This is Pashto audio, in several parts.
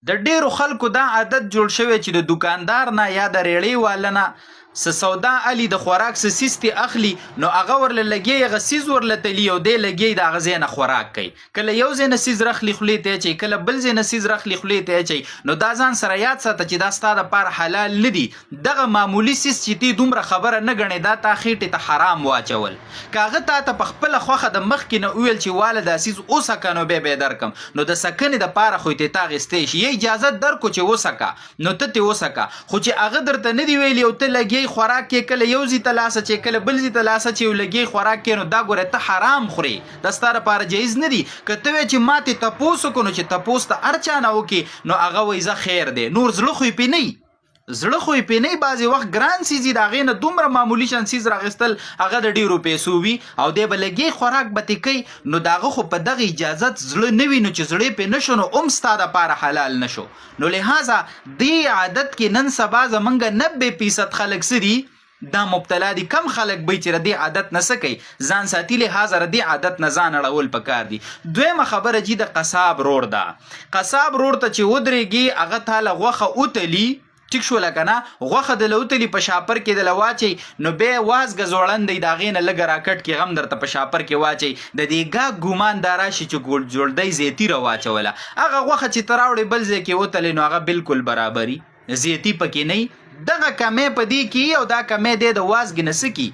د ډیرو خلکو دا عادت جوړ شوی چې د دکاندار نه یا د ریړۍ والا نه سودا علي د خوراک سیستي اخلي نو هغه ورله لګي هغه سیز ورله تلی او دی لګي د هغه ځای نه خوراک کوي کله یو ځای نه سیز رخلی خولې ته اچي کله بل ځای نه سیز رخلی خولې ته اچي نو دا ځان سره یاد ساته چې دا ستا دپاره حلال نه دي دغه معمولي سیز چې تی دومره خبره نه ګڼې دا تا خېټې ته حرام واچول که هغه تا ته په خپله خوښه د مخکې نه وویل چې واله دا سیز وسکه نو بیا درکم نو د سکنې دپاره خو یې ته اخیستی شي یا اجازت درکو چې وسکه نو ته ترې وسکه خو چې هغه درته نه دی ویلي او ته لګی خوراک کې کله یو ځای ته لاسه چې کله بل ځای ته لاسه چې یو لګی خوراک کې نو دا ګوره ته حرام خورې دا ستا دپاره جایز نه دي که ته وایې چې ما ترې تپوس وکړو نو چې تپوس ته هر چا نه وکړي نو هغه وایي زه خیر دی نور زړه خو یې پرې نه زړه خو یې پرې نه بعضې وخت ګران سیز وي د هغې نه دومره معمولي شان سیز راغېستل هغه د ډېرو پیسو وي او دی به لګې خوراک به ترې کوي نو د هغه خو په دغه اجازت زړه نه وي نو چې زړه پرې نه شو نو هم ستا دپاره حلال نه شو نو لهذا دې عادت کې نن سبا زمونږ 90% خلک څه دي دا مبتلا دي کم خلک به چې ردی عادت نه سکی ځان ساتي لهذا ردی عادت نه ځان اړول پکار دي دویمه خبره چې د قصاب رور ده قصاب رور ته چې ودرېږي هغه تاله غوښه اوتلي ټیک شوله که نه غوښه د لوتلي په شاپر کې د لواچي نو بیا وازګه زوړن دی د هغې نه لږه راکټ کې غم درته په شاپر کې واچي د دې ګاګ ګومان دا راشي چې جوړدی زیتي راواچوله هغه غوښه چې ته راوړې بل ځای کې وتلې نو هغه بالکل برابري زیتي پکې نه دغه کمې په دې کې او دا کمې دی د وازګې نه څه کي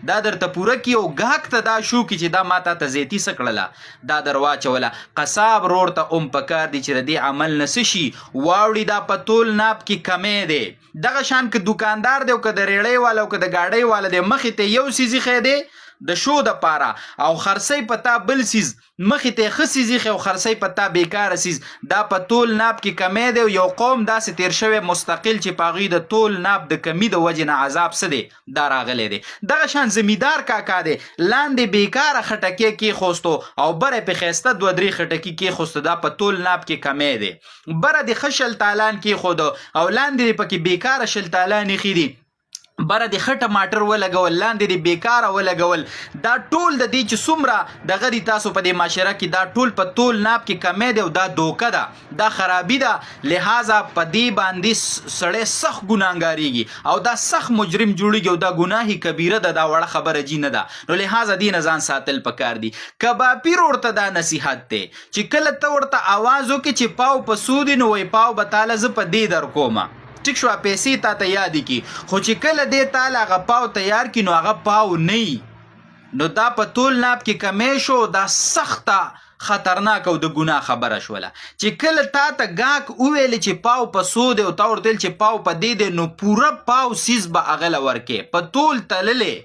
دا درته پوره کي او ګاک ته دا شو کی چې دا ماته ته زیتی سکړله دا در واچوله قصاب رور ته پکار دی چې د دې عمل نه څه شي واوړي دا په تول ناپ کې کمې دی دغه شان که دکاندار دی او که د ریړۍ والا او که د ګاډۍ والا دی مخې ته یو سیز ایښی دی د شو د پاره او خرڅی پتا بل سیز مخې ته ښه سیز ایښی او خرڅی پتا بیکاره سیز دا په تول ناپ کې کمې دی او یو قوم داسې تیر شوی مستقل چې په هغوی د تول ناپ د کمی د وجې نه عذاب څه دی دا راغلی دی دغه شان زمیندار کاکا دی لاندې بیکاره خټکې کېښوستو او بره پې ښایسته 2-3 خټکي کېښوستو دا په تول ناپ کې کمی دی بره د ښه شلتالان کېښودو او لاندې پکې بیکاره شلتالان ایښي دي بره د ښه ټماټر ولګول لاندې د بیکاره ولګول دا ټول د دې چې څومره دغه دي تاسو په دې معاشره کې دا ټول په تول ناپ کې کمې دی او دا دوکه ده دا خرابي ده لهذا په دې باندې سړی سخت ګناهګاریږي او دا سخت مجرم جوړیږي او دا ګناهي کبیره ده دا وړه خبره جي نه ده نو لهذا دې نه ځان ساتل پکار دي کباپیر ورته دا نصیحت دی چې کله ته ورته آواز وکړې چې پاو په سودي نو وایي پاو به تاله زه په دې در کومه ټیک شو پیسې تا ته یادې کی خو چې کله دې تاله هغه پاو تیار کی نو هغه پاو نه نو دا په تول ناپ کې کمی شو دا سخته خطرناک او د ګناه خبره شوله چې کله تا ته ګاک وویلې چې پاو په سو دی او تا ورته ویل چې پاو په دې دی نو پوره پاو سیز به هغه له ورکې په تول تللې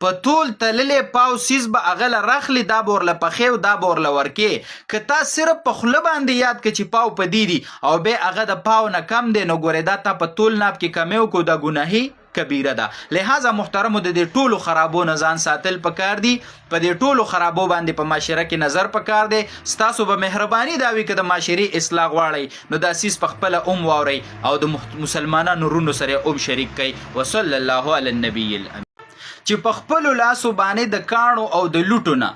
په تول تللې پاو سیز به هغه له راخلي دا به ورله پخې او دا به ورله ورکې که تا صرف په خوله باندې یاد کړه چې پاو په دې دي او بیا هغه د پاو نه کم دی نو ګورې دا تا په تول ناپ کې کمی وکړو دا ګناهي کبیره ده لهذا محترمو د دې ټولو خرابو نه ځان ساتل پکار دي په دې ټولو خرابو باندې په معاشره کې نظر پکار دی ستاسو به مهرباني دا وي که د معاشرې اصلاح غواړئ نو دا سیز په خپله واورئ او د مسلمانانو رونو سره شریک کړئ وصلی الله علی النبی الامین چې په خپلو لاسو باندې د کاڼو او د لوټو نه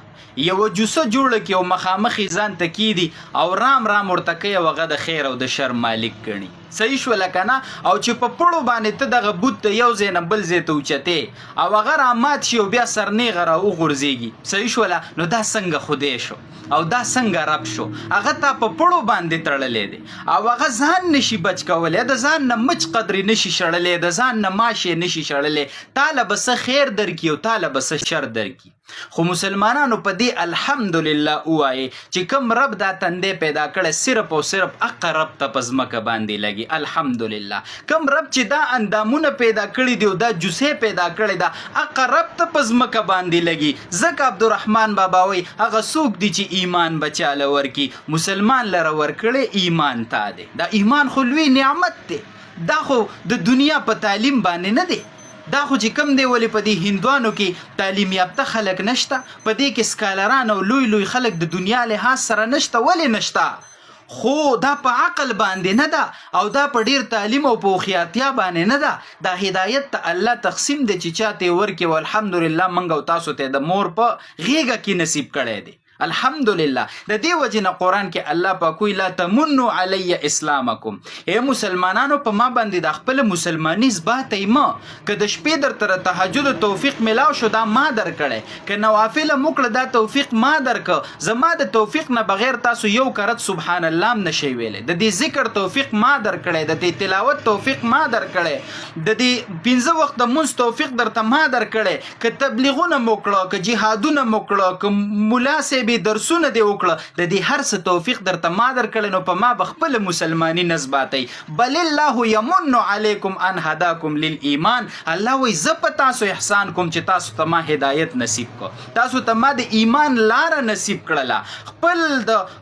یوه جوسه جوړه کړي او مخامخې ځان ته کیدي او رام ورته کوي او هغه د خیر او د شر مالک ګڼي صحیح شوله که نه او چې په پړو باندې ته دغه بوت ته یو ځای نه بل ځای ته اوچتې او هغه رامات شي او بیا سرنیغه را وغورځېږي صحیح شوله نو دا څنګه خدای شو او دا څنګه رب شو هغه تا په پړو باندې تړلی دی او هغه ځان نشي بچ کولی د ځان نه مچ قدرې نشي شړلی د ځان نه ماشې نشي شړلی تاله به څه خیر درکړي او تاله به څه شر درکړي خو مسلمانانو په دې الحمدلله ووایي چې کوم رب دا تندې پیدا کړی صرف او صرف هغه رب ته په ځمکه باندې لګي الحمدلله کوم رب چې دا اندامونه پیدا کړي دي او دا جوسې پیدا کړي ده هغه رب ته په ځمکه باندې لګي ځکه عبدالرحمن بابا وایي هغه څوک دي چې ایمان بچاله ورکړي مسلمان لره ورکړی ایمان تا دی دا ایمان خو لوی نعمت دی دا خو د دنیا په تعلیم باندې نه دی دا خو چې کم دی ولې په دې هندوانو کې تعلیم یافته خلک نشته په دې کې سکالران او لوی لوی خلک د دنیا لحاظ سره نشته ولې نشته خو دا په عقل باندې نه ده او دا په ډیر تعلیم او په هوښیارتیا باندې نه ده دا هدایت ته الله تقسیم دی چې چاته ورکړي والحمدلله موږ او تاسو ته د مور په غېږه کې نصیب کړی دی الحمدلله. د دې وجه نه قرآن کې الله پاک وی لا تمنوا علی اسلامکم، ای مسلمانانو په ما باندې د خپل مسلمانی اثبات ما که د شپې درته تهجد توفیق ملاو شو دا ما درکړی، که نوافل موکړه دا توفیق ما درک، زما د توفیق نه بغیر تاسو یو کرت سبحان الله نشي ویلې. د دې ذکر توفیق ما درکړی، د دې تلاوت توفیق ما درکړی، د دې 15 وخت د مونږ توفیق درته ما درکړی، که تبلیغونه موکړه، که جهادونه موکړه، که مولا به درسونه دی وکړه، د دې هر څه توفیق درته ما درکړل، نو په ما بخپل مسلمانی نسباتي. بل الله یمن علیکم ان هداکم للایمان، الله وی ز په تاسو احسان کوم چې تاسو ته ما هدایت نصیب کو، تاسو ته ما د ایمان لار نصیب کړله،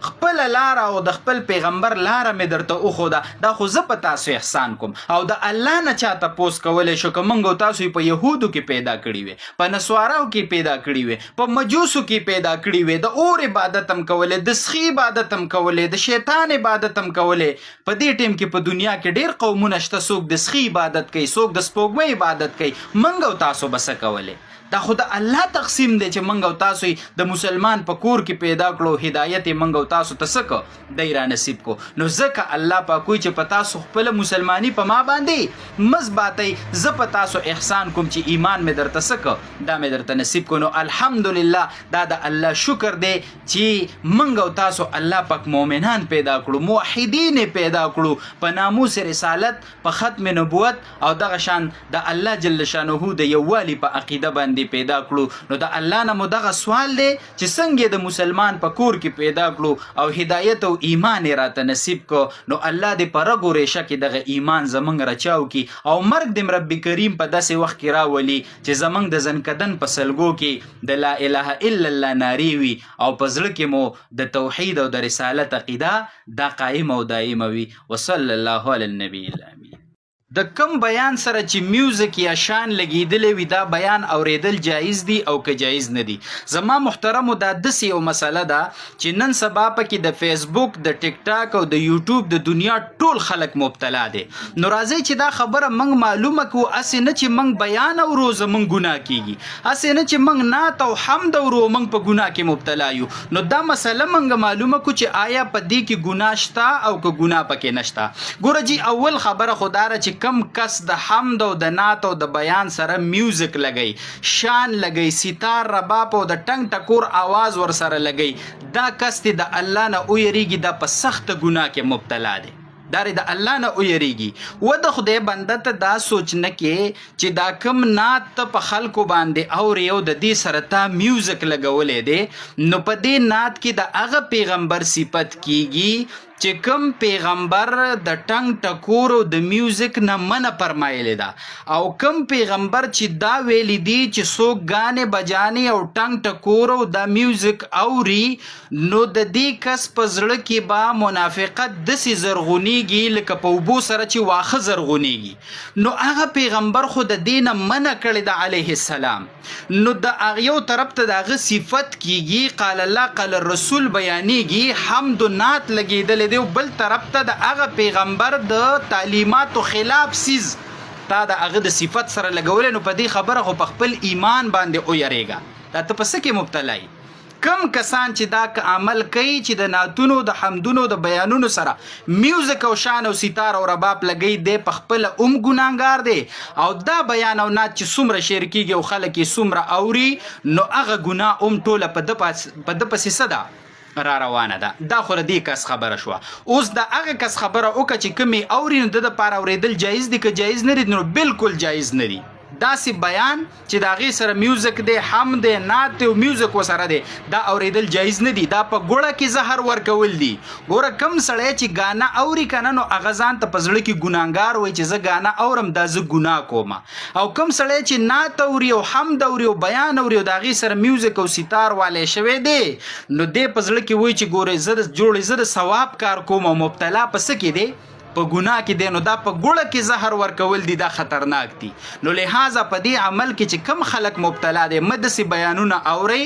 خپل لار او د خپل پیغمبر لار مې درته وښوده، دا خو ز په تاسو احسان کوم. او د الله نه چاته پوس کولای شو که موږ تاسو په يهودو کې پیدا کړی وي، په نسواراو کې پیدا کړی وي، په مجوسو کې پیدا کړی وي، د اور عبادت هم کولې، د سخی عبادت هم کولې، د شیطان عبادت هم کولې. په دې ټیم کې په دنیا کې ډېر قومونه شته، څوک د سخی عبادت کوي، څوک د سپوږمۍ عبادت کوي، منګ او تاسو بس کولې. دا خو د الله تقسیم دی چې منګ او تاسو د مسلمان په کور کې پیدا کړو، هدایت منګ او تاسو ته سکه دی را نصیب کو. نو ځکه الله پاک وایي چې په تاسو خپل مسلمانی په ما باندې مزباتي، ز په تاسو احسان کوم چې ایمان مې درته سکه دا مې درته نصیب کو. نو الحمدلله دا د الله شکر دی چې منګ او تاسو الله پاک مؤمنان پیدا کړو، موحدین پیدا کړو، په ناموس رسالت، په ختم نبوت او دغه شان د الله جل شانه د یووالي په عقیده باندې پیدا کړو. نو د الله نه مو دغه سوال دی چې څنګه د مسلمان په کور کې پیدا کړو او هدایت او ایمان راته نصیب کو. نو الله دې په رګو ریشه کې دغه ایمان زمنګ رچاو کی او مرګ دې رب کریم په داسې وخت کې راولي چې زمنګ د زنکدن په سلګو کې د لا اله الا الله ناری وي او په زړه کې مو د توحید او د رسالت عقیده دا قائم او دائم وي. وصلی الله علی النبی الامین. د کم بیان سره چې میوزیک یا شان لګیدلې وي دا بیان اوریدل جایز دی او که جایز نه دی. زما محترمو دا داسې یو مسله ده چې نن سبا پکې د فیسبوک، د ټیک ټاک او د یوټیوب د دنیا ټول خلک مبتلا دي. نو راځي چې دا خبره موږ معلومه کو، اسې نه چې موږ بیان اورو زموږ ګناه کیږي، اسې نه چې موږ نعت او حمد اورو موږ په ګناه کې مبتلا یو. نو دا مسله موږ معلومه کو چې آیا په دې کې ګناه شته او که ګناه پکې نشته. ګوره جی اول خبره خداره چې کم کس د حمد او د نعت او د بیان سره میوزیک لګي، شان لګي، ستار رباب او د ټنګ ټکور आवाज ور سره لګي، دا کس د الله نه اوریږي، دا په سخت ګناه کې مبتلا دی، دا د الله نه اوریږي. و د خدای بنده ته دا سوچ نه کې چې دا کم نعت په خلکو باندې او یو د دې سره تا میوزیک لګولې دی، نو په دې نعت کې د هغه پیغمبر صفت کیږي چې کوم پیغمبر د ټنګ ټکور او د میوزیک نه منع فرمایلی ده، او کوم پیغمبر چې دا ویلی دی چې څوک غانې بجانې او ټنګ ټکور او د میوزیک اوري، نو د دې کس په زړه کې به منافقت داسې زرغونیږي لکه په اوبو سره چې واښه زرغونیږي. نو هغه پیغمبر خو د دې نه منع کړی ده علیه السلام، نو د هغه یو طرف ته د هغه صفت کیږي، قال الله قال الرسول بیانیږي، حمد و نعت لګېدلی دی، بل طرف ته د هغه پیغمبر د تعلیماتو خلاف سیز تا د هغه د صفت سره لګولې. نو په دې خبره خو په خپل ایمان باندې اویریږه، دا ته په څه کې مبتلا یې. کم کسان چې دا عمل کوي چې د نعتونو، د حمدونو، د بیانونو سره میوزیک او شان او ستار او رباب لګي، دی په خپل ګناهګار دی. او دا بیان او نعت چې څومره شیر کیږي او خلک یې څومره اوري، نو هغه ګناه ټوله په د پسې څه ده را روانه ده. دا خو د دې کس خبره شوه. اوس د هغه کس خبره وکړه چې کومې اوري، نو د دپاره اورېدل جایز دي که جایز نه دي؟ نو بالکل جایز نه دي. داسې بیان چې د هغې سره میوزیک دی، حمد دی، نعت دی او میوزیک ورسره دی، دا اورېدل جایز نه دي. دا په ګوړه کې زهر ورکول دي. ګوره کم سړی چې ګانا اوري که نه، نو هغه ځان ته په زړه کې ګناهګار وایي چې زه ګانا اورم، دا زه ګناه کوم. او کم سړی چې نعت اوري او حمد اوري او بیان اوري او د هغې سره میوزیک او ستار والی شوی دی، نو دی په زړه کې وایي چې ګورئ زه د ثواب کار کوم او مبتلا په څه کې دی؟ په ګناه کې دی نو دا په ګوړه کې زهر ورکول دي دا خطرناک دي. نو لہذا په دې عمل کې چې کم خلک مبتلا دي مدسي بیانونه اوري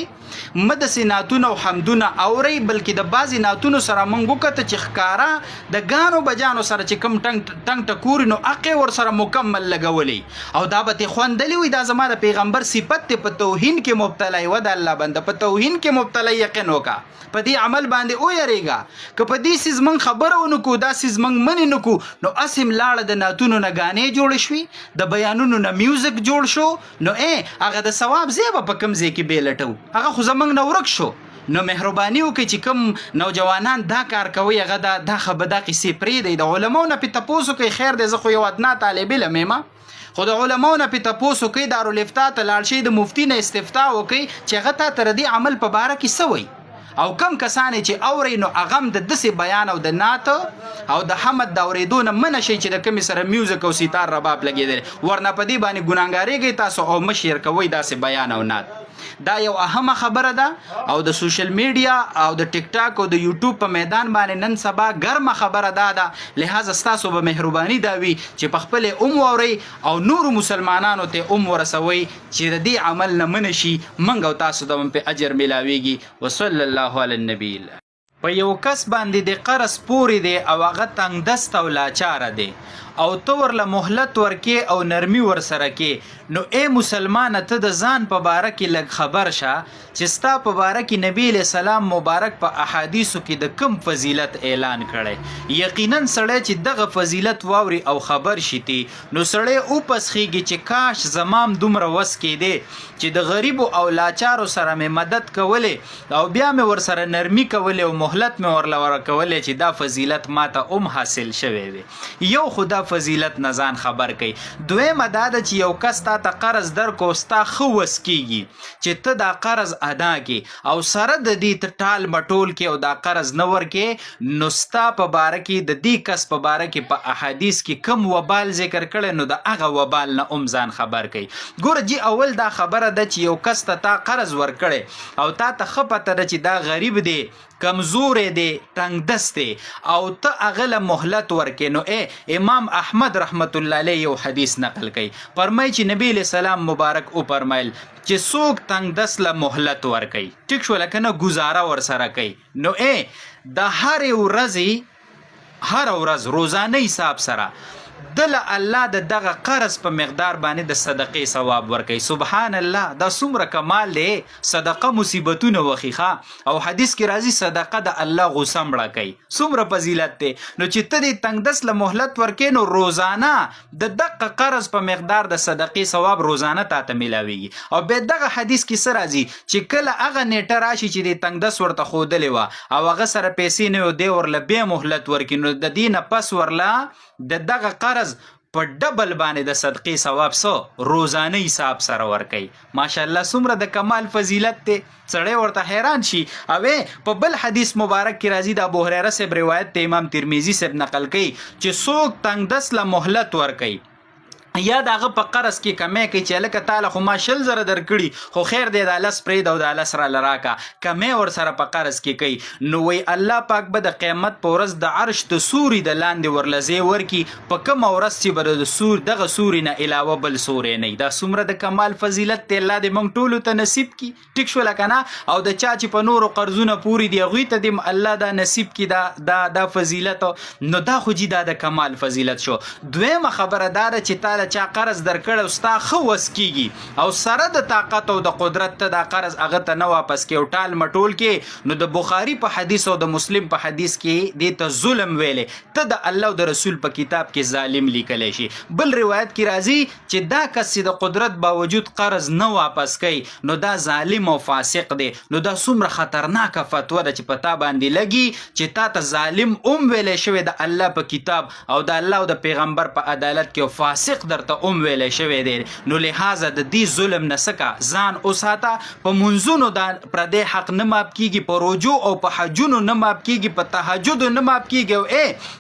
مدسي ناتونه او حمدونه اوري بلکې د بعضی ناتونو سره مونږ وکړه چې ښکارا د ګانو بجانو سره چې کم ټنګ ټکوري نو اقې ور سره مکمل لګولې او دا به خوندلې وي دا زما د پیغمبر صفت ته په توهین کې مبتلا و د الله بنده په توهین کې مبتلا یقین وکا په دې عمل باندې او یریګا که په دې سیز من خبره ونکو دا سیز من منی نکو نو اسیم لاړه د ناتونو نه غانې جوړ شوي د بیانونو نه میوزیک جوړ شو نو هغه د ثواب زیبه په کم ځای کې بیلټو هغه خو زمنګ نه ورک شو. نو مهرباني وکړئ چې کوم نوجوانان دا کار کوي هغه دا خبره قصې پرې دی د علماو نه په تاسو کې خیر دی زه خو یو ادنا طالب علم یم خو د علماو نه په تاسو کې دارالافتا ته لاړ شي د مفتی نه استفتاء وکړي چې هغه ته تر دې عمل په باره کې سوي او کم کسانې چې اوري نو اغم د دسي بیان او د نات او د حمد د اوریدو نه منه شي چې د کمی سره میوزیک او سیتار رباب لګیدل ورنه په دې باندې ګناګاریږي تاسو او مشیر کوي داسې بیان او نات. دا یو اهمه خبره ده او د سوشل میډیا او د ټیک ټاک او د یوټیوب په میدان باندې نن سبا ګرمه خبره ده لہذا تاسو به مهرباني دا وي چې په خپل ووري او نور مسلمانانو ته ورسوي چې د دې عمل نه منشي منګ او تاسو د په اجر ملاويږي. وصلی الله علی النبی. په یو کس باندې د قرض پوری دی او هغه تنگ دست او لاچار دی او تو ورله مهلت ورکې او نرمي ور سره کې نو اے مسلمان ته د ځان په باره کې لږ خبر شه چې ستا په باره کې نبی علیہ السلام مبارک په احادیثو کې د کم فضیلت اعلان کړي. یقینا سړی چې دغه فضیلت واوري او خبر شي نو سړی او پسخیږي چې کاش زمام دومره وس کې دی چې د غریب او لاچارو سره مې مدد کولې او بیا مې ور سره نرمي کولې او مهلت مې ورله ورکولې چې دا فضیلت ماته حاصل شوی وي. یو خدا فضیلت نزان خبر کوي. دویمه دا ده چې یو کس تا ته قرض درکو ستا ښه وس کیږي چې ته دا قرض ادا کې او سره د دې ته ټال مټول کې او دا قرض نه ورکې نو ستا په باره کې د دې کس په باره کې په احادیث کې کم وبال ذکر کړي نو د هغه وبال نه ځان خبر کوي. ګوره جی اول دا خبره ده چې یو کس ته تا قرض ورکړي او تا ته ښه پته ده چې دا غریب دی کمزور دی تنگ دست دی او ته اغله مهلت ورکې نو امام احمد رحمت الله علیه یو حدیث نقل کوي فرمایي چې نبی علیہ السلام مبارک او فرمایل چې څوک تنگ دست له مهلت ورکې ټیک شو لکه نه گزاره ور سره کوي نو د هر ورځ روزانه حساب سره دل الله د دغه قرض په مقدار باندې د صدقې ثواب ورکړي. سبحان الله دا څومره کمال دی. صدقه مصیبتونه وخیخه او حدیث کې راځي صدقه د الله غصه مړه کوي. څومره فضیلت دی. نو چې ته دې تنگ دست له مهلت ورکې نو روزانه د دغه قرض په مقدار د صدقې ثواب روزانه تاته ملاويږي. او به دغه حدیث کې سره راځي چې کله هغه نیټه راشي چې د تنگ دست ورته خودلې و او هغه سره پیسې نه دی ورله به مهلت ورکې نو د دینه پس ورله د دغه قرض په ډبل باندې د صدقې ثواب سو روزانه حساب سره ورکي. ماشاءالله څومره د کمال فضیلت ته سړی ورته حیران شي. او په بل حدیث مبارک کې راځي د ابو هريره سے روایت ته امام ترمذی سے نقل کړي چې څوک تنگ دست له مهلت ورکي یا دغه په قرض کې کمی کوي چې لکه تعالی خو ما 10 زره درکړي خو خیر دی د الله سپری د الله سره لراکا کمی ور سره په قرض کې کوي نو وی الله پاک به د قیامت په ورځ د عرش د سوري د لاندې ورلزي ورکی په کوم ورځ چې بر د سور دغه سوري نه علاوه بل سوري نه. دا څومره د کمال فضیلت ته الله دې موږ ټول ته نصیب کی. ټیک شو لکه نه او د چا چې په نورو قرضونه پوری دی غوي ته دې الله دا نصیب کی دا فضیلت نو دا خو جی دا د کمال فضیلت شو. دویمه خبردار چې تعالی چا قرض درکړ او ستا خو وس کیږي او سره د طاقت او د قدرت ته دا قرض هغه ته نه واپس کې او ټال مټول کې نو د بخاری په حدیث او د مسلم په حدیث کې دې ته ظلم ویلې ته د الله او د رسول په کتاب کې ظالم لیکل شي. بل روایت کې راځي چې دا کس د قدرت باوجود قرض نه واپس کوي نو دا ظالم او فاسق دی. نو دا څومره خطرناک فتوا ده چې پتا باندې لګي چې تا ته ظالم ویلې شوی د الله په کتاب او د الله او د پیغمبر په عدالت کې او فاسق حق درته ویلی شوی دی. نو لحاظه د دې ظلم نه څکه ځان وساته. په منځونو دا پردی حق نه ماف کیږي، په روجو او په حجونو نه ماف کیږي، په تهجدو نه ماف کیږي. او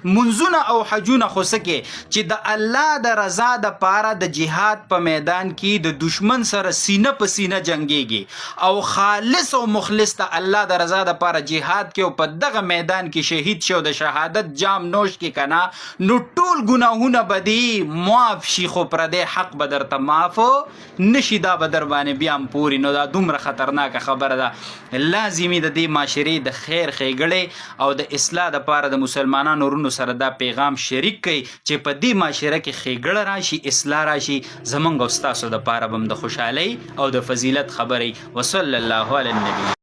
منځونه او حجونه خو سکې چې د الله د رضا د پاره د جهاد په میدان کې د دشمن سره سینه په سینه جنگيږي او خالص او مخلص ته الله د رضا د پاره جهاد کې او په دغه میدان کې شهید شو د شهادت جام نوش کې کنا، نو ټول ګناهونه بدی معاف شي، خو پردی حق به درته معاف نشي. دا به در باندې بیا هم پوري. نو دا دومره خطرناکه خبره ده. لازمي د دې معاشرې د خیر ښېګړې او د اصلاح دپاره د مسلمانانو ورونو سره دا پیغام شریک کړئ چې په دې معاشره کې ښېګړه راشي، اصلاح راشي. زمونږ او ستاسو دپاره به هم د خوشحالۍ او د فضیلت خبرې. وصلی الله علی النبي.